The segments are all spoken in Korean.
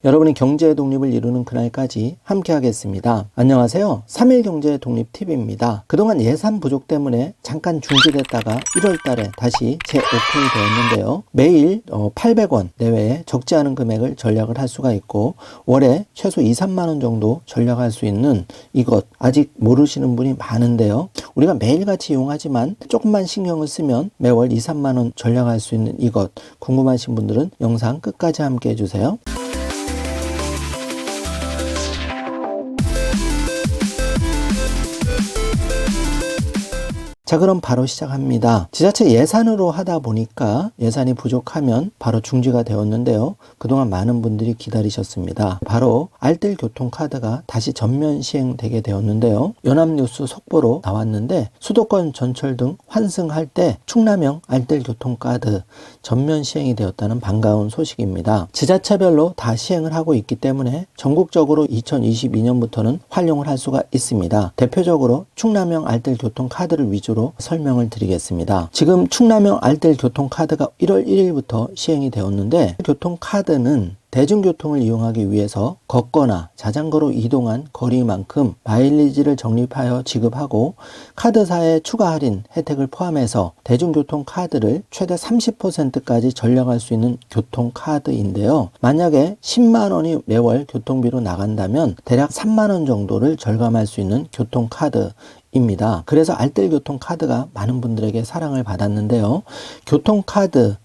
여러분이 경제 독립을 이루는 그날까지 함께 하겠습니다. 안녕하세요. 3일 경제 독립 TV입니다. 그동안 예산 부족 때문에 잠깐 중지됐다가 1월 달에 다시 재오픈이 되었는데요. 매일 800원 내외의 적지 않은 금액을 전략을 할 수가 있고 월에 최소 2, 3만 원 정도 전략할 수 있는 이것 아직 모르시는 분이 많은데요. 우리가 매일같이 이용하지만 조금만 신경을 쓰면 매월 2, 3만 원 전략할 수 있는 이것 궁금하신 분들은 영상 끝까지 함께 해주세요. 자, 그럼 바로 시작합니다. 지자체 예산으로 하다 보니까 예산이 부족하면 바로 중지가 되었는데요. 그동안 많은 분들이 기다리셨습니다. 바로 알뜰 교통카드가 다시 전면 시행되게 되었는데요. 연합뉴스 속보로 나왔는데 수도권 전철 등 환승할 때 충남형 알뜰 교통카드 전면 시행이 되었다는 반가운 소식입니다. 지자체별로 다 시행을 하고 있기 때문에 전국적으로 2022년부터는 활용을 할 수가 있습니다. 대표적으로 충남형 알뜰 교통카드를 위주로 설명을 드리겠습니다. 지금 충남형 알뜰 교통카드가 1월 1일부터 시행이 되었는데 교통카드는 대중교통을 이용하기 위해서 걷거나 자전거로 이동한 거리만큼 마일리지를 적립하여 지급하고 카드사의 추가 할인 혜택을 포함해서 대중교통 카드를 최대 30%까지 전량할 수 있는 교통카드인데요. 만약에 10만 원이 매월 교통비로 나간다면 대략 3만 원 정도를 절감할 수 있는 교통카드입니다. 그래서 알뜰 교통카드가 많은 분들에게 사랑을 받았는데요. 교통카드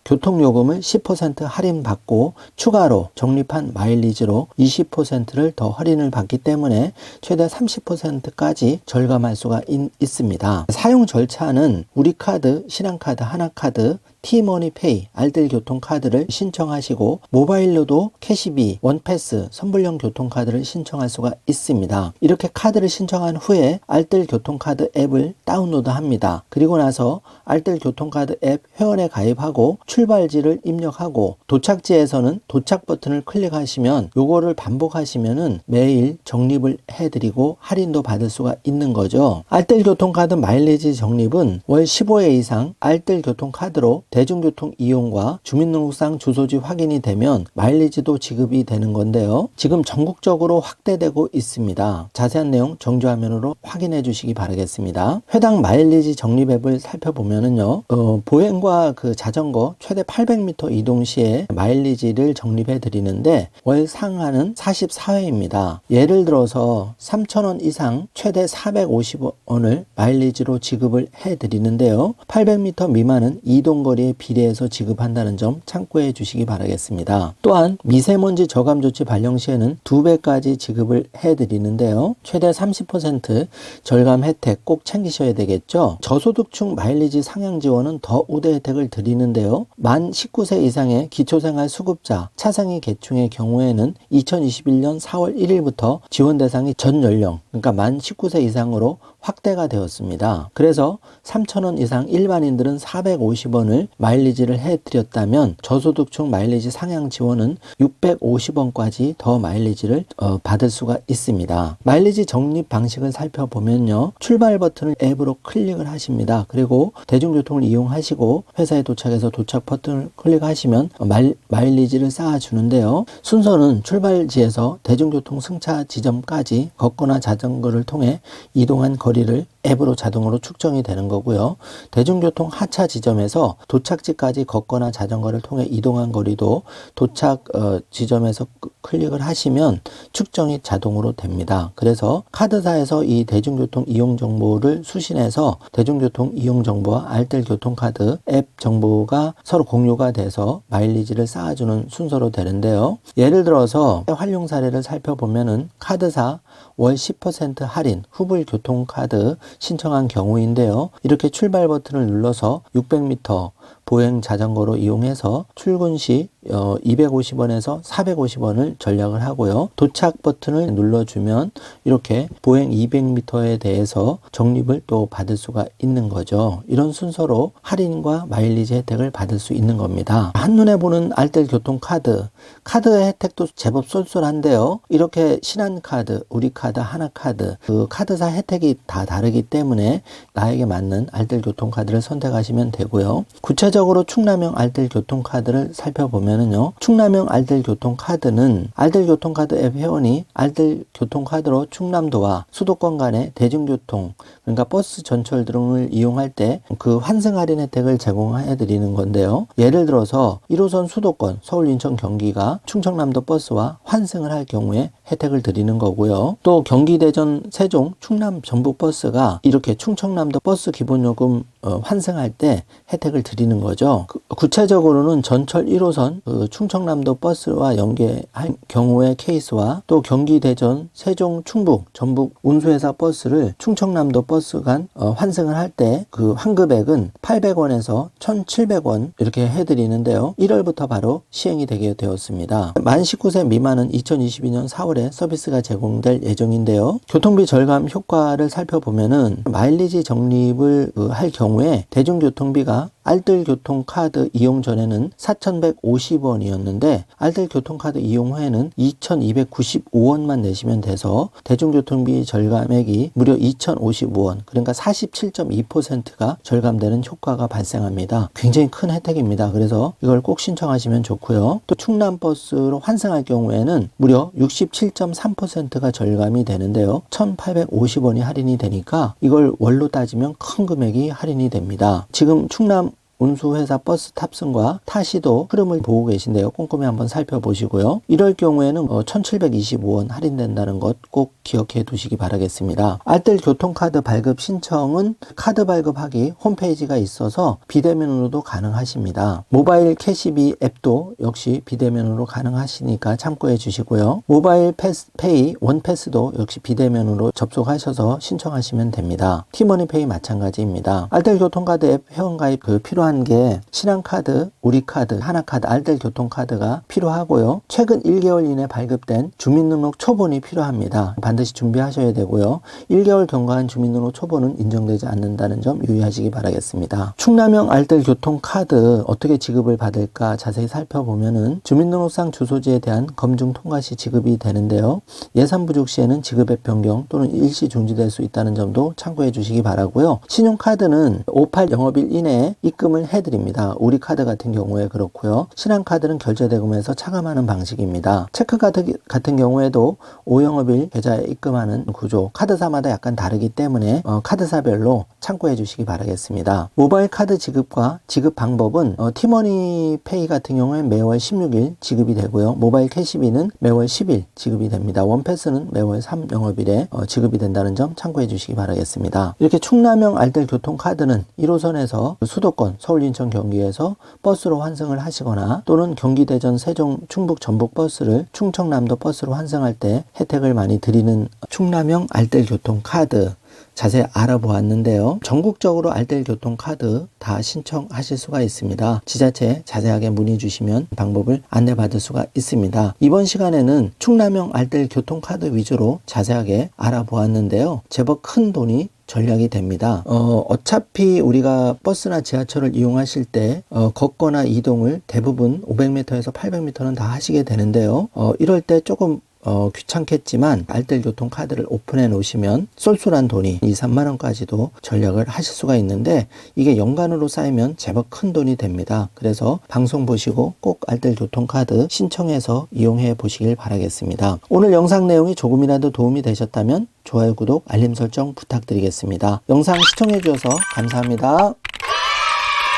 교통요금을 10% 할인받고 추가로 적립한 마일리지로 20%를 더 할인을 받기 때문에 최대 30%까지 절감할 수가 있습니다. 사용 절차는 우리카드, 신한카드, 하나카드, 티머니페이, 알뜰 교통카드를 신청하시고 모바일로도 캐시비, 원패스, 선불형 교통카드를 신청할 수가 있습니다. 이렇게 카드를 신청한 후에 알뜰 교통카드 앱을 다운로드합니다. 그리고 나서 알뜰 교통카드 앱 회원에 가입하고 출발지를 입력하고 도착지에서는 도착 버튼을 클릭하시면 요거를 반복하시면은 매일 적립을 해드리고 할인도 받을 수가 있는 거죠. 알뜰 교통카드 마일리지 적립은 월 15회 이상 알뜰 교통카드로 대중교통 이용과 주민등록상 주소지 확인이 되면 마일리지도 지급이 되는 건데요. 지금 전국적으로 확대되고 있습니다. 자세한 내용 정주화면으로 확인해 주시기 바라겠습니다. 해당 마일리지 적립 앱을 살펴보면은요, 보행과 그 자전거 최대 800m 이동 시에 마일리지를 적립해 드리는데 월 상한은 44회입니다. 예를 들어서 3,000원 이상 최대 450원을 마일리지로 지급을 해 드리는데요. 800m 미만은 이동거리에 비례해서 지급한다는 점 참고해 주시기 바라겠습니다. 또한 미세먼지 저감 조치 발령 시에는 2배까지 지급을 해 드리는데요. 최대 30% 절감 혜택 꼭 챙기셔야 되겠죠. 저소득층 마일리지 상향 지원은 더 우대 혜택을 드리는데요. 만 19세 이상의 기초생활 수급자 차상위 계층의 경우에는 2021년 4월 1일부터 지원 대상이 전 연령, 그러니까 만 19세 이상으로 확대가 되었습니다. 그래서 3,000원 이상 일반인들은 450원을 마일리지를 해드렸다면 저소득층 마일리지 상향 지원은 650원까지 더 마일리지를 받을 수가 있습니다. 마일리지 적립 방식을 살펴보면요. 출발 버튼을 앱으로 클릭을 하십니다. 그리고 대중교통을 이용하시고 회사에 도착해서 도착 버튼을 클릭하시면 마일리지를 쌓아주는데요. 순서는 출발지에서 대중교통 승차 지점까지 걷거나 자전거를 통해 이동한 거리를 앱으로 자동으로 측정이 되는 거고요. 대중교통 하차 지점에서 도착지까지 걷거나 자전거를 통해 이동한 거리도 도착 지점에서 클릭을 하시면 측정이 자동으로 됩니다. 그래서 카드사에서 이 대중교통 이용 정보를 수신해서 대중교통 이용 정보와 알뜰 교통카드 앱 정보가 서로 공유가 돼서 마일리지를 쌓아주는 순서로 되는데요. 예를 들어서 활용 사례를 살펴보면은 카드사 월 10% 할인 후불 교통카드 신청한 경우인데요. 이렇게 출발 버튼을 눌러서 600m 보행 자전거로 이용해서 출근 시 250원에서 450원을 전략을 하고요. 도착 버튼을 눌러주면 이렇게 보행 200m에 대해서 적립을 또 받을 수가 있는 거죠. 이런 순서로 할인과 마일리지 혜택을 받을 수 있는 겁니다. 한눈에 보는 알뜰 교통카드, 카드의 혜택도 제법 쏠쏠한데요. 이렇게 신한카드, 우리카드, 하나카드 그 카드사 혜택이 다 다르기 때문에 나에게 맞는 알뜰 교통카드를 선택하시면 되고요. 구체적으로 충남형 알뜰 교통카드를 살펴보면은요. 충남형 알뜰 교통카드는 알뜰 교통카드 앱 회원이 알뜰 교통카드로 충남도와 수도권 간의 대중교통, 그러니까 버스 전철 등을 이용할 때 그 환승 할인 혜택을 제공해 드리는 건데요. 예를 들어서 1호선 수도권 서울, 인천, 경기가 충청남도 버스와 환승을 할 경우에 혜택을 드리는 거고요. 또 경기, 대전, 세종, 충남, 전북 버스가 이렇게 충청남도 버스 기본요금 환승할 때 혜택을 드리는 거죠. 구체적으로는 전철 1호선 충청남도 버스와 연계할 경우의 케이스와 또 경기, 대전, 세종, 충북, 전북 운수회사 버스를 충청남도 버스 간 환승을 할 때 그 환급액은 800원에서 1,700원 이렇게 해드리는데요. 1월부터 바로 시행이 되게 되었습니다. 만 19세 미만은 2022년 4월에 서비스가 제공될 예정인데요. 교통비 절감 효과를 살펴보면은 마일리지 적립을 할 경우에 대중교통비가 알뜰 교통카드 이용 전에는 4,150원이었는데 알뜰 교통카드 이용 후에는 2,295원만 내시면 돼서 대중교통비 절감액이 무려 2,055원, 그러니까 47.2%가 절감되는 효과가 발생합니다. 굉장히 큰 혜택입니다. 그래서 이걸 꼭 신청하시면 좋고요. 또 충남버스로 환승할 경우에는 무려 67.3%가 절감이 되는데요. 1,850원이 할인이 되니까 이걸 월로 따지면 큰 금액이 할인이 됩니다. 지금 충남 운수회사 버스 탑승과 타시도 흐름을 보고 계신데요. 꼼꼼히 한번 살펴보시고요. 이럴 경우에는 1,725원 할인된다는 것 꼭 기억해 두시기 바라겠습니다. 알뜰 교통카드 발급 신청은 카드 발급하기 홈페이지가 있어서 비대면으로도 가능하십니다. 모바일 캐시비 앱도 역시 비대면으로 가능하시니까 참고해 주시고요. 모바일 페이 원패스도 역시 비대면으로 접속하셔서 신청하시면 됩니다. 티머니페이 마찬가지입니다. 알뜰 교통카드 앱 회원가입 필요한 게 신한카드, 우리카드, 하나카드, 알뜰 교통카드가 필요하고요. 최근 1개월 이내 발급된 주민등록 초본이 필요합니다. 반드시 준비하셔야 되고요. 1개월 경과한 주민등록 초본은 인정되지 않는다는 점 유의하시기 바라겠습니다. 충남형 알뜰 교통카드 어떻게 지급을 받을까 자세히 살펴보면은 주민등록상 주소지에 대한 검증 통과 시 지급이 되는데요. 예산 부족 시에는 지급액 변경 또는 일시 중지될 수 있다는 점도 참고해 주시기 바라고요. 신용카드는 58 영업일 이내에 입금을 해드립니다. 우리카드 같은 경우에 그렇고요. 신한카드는 결제대금에서 차감하는 방식입니다. 체크카드 같은 경우에도 5영업일 계좌에 입금하는 구조, 카드사마다 약간 다르기 때문에 카드사별로 참고해 주시기 바라겠습니다. 모바일 카드 지급과 지급 방법은 티머니페이 같은 경우에 매월 16일 지급이 되고요. 모바일 캐시비는 매월 10일 지급이 됩니다. 원패스는 매월 3영업일에 지급이 된다는 점 참고해 주시기 바라겠습니다. 이렇게 충남형 알뜰 교통카드는 1호선에서 수도권 서울, 인천, 경기에서 버스로 환승을 하시거나 또는 경기, 대전, 세종, 충북, 전북 버스를 충청남도 버스로 환승할 때 혜택을 많이 드리는 충남형 알뜰 교통카드 자세히 알아보았는데요. 전국적으로 알뜰 교통카드 다 신청하실 수가 있습니다. 지자체에 자세하게 문의 주시면 방법을 안내받을 수가 있습니다. 이번 시간에는 충남형 알뜰 교통카드 위주로 자세하게 알아보았는데요. 제법 큰 돈이 전략이 됩니다. 어차피 우리가 버스나 지하철을 이용하실 때 걷거나 이동을 대부분 500m에서 800m는 다 하시게 되는데요. 이럴 때 조금 귀찮겠지만 알뜰 교통카드를 오픈해 놓으시면 쏠쏠한 돈이 2, 3만 원까지도 전략을 하실 수가 있는데 이게 연간으로 쌓이면 제법 큰 돈이 됩니다. 그래서 방송 보시고 꼭 알뜰 교통카드 신청해서 이용해 보시길 바라겠습니다. 오늘 영상 내용이 조금이라도 도움이 되셨다면 좋아요, 구독, 알림 설정 부탁드리겠습니다. 영상 시청해 주셔서 감사합니다.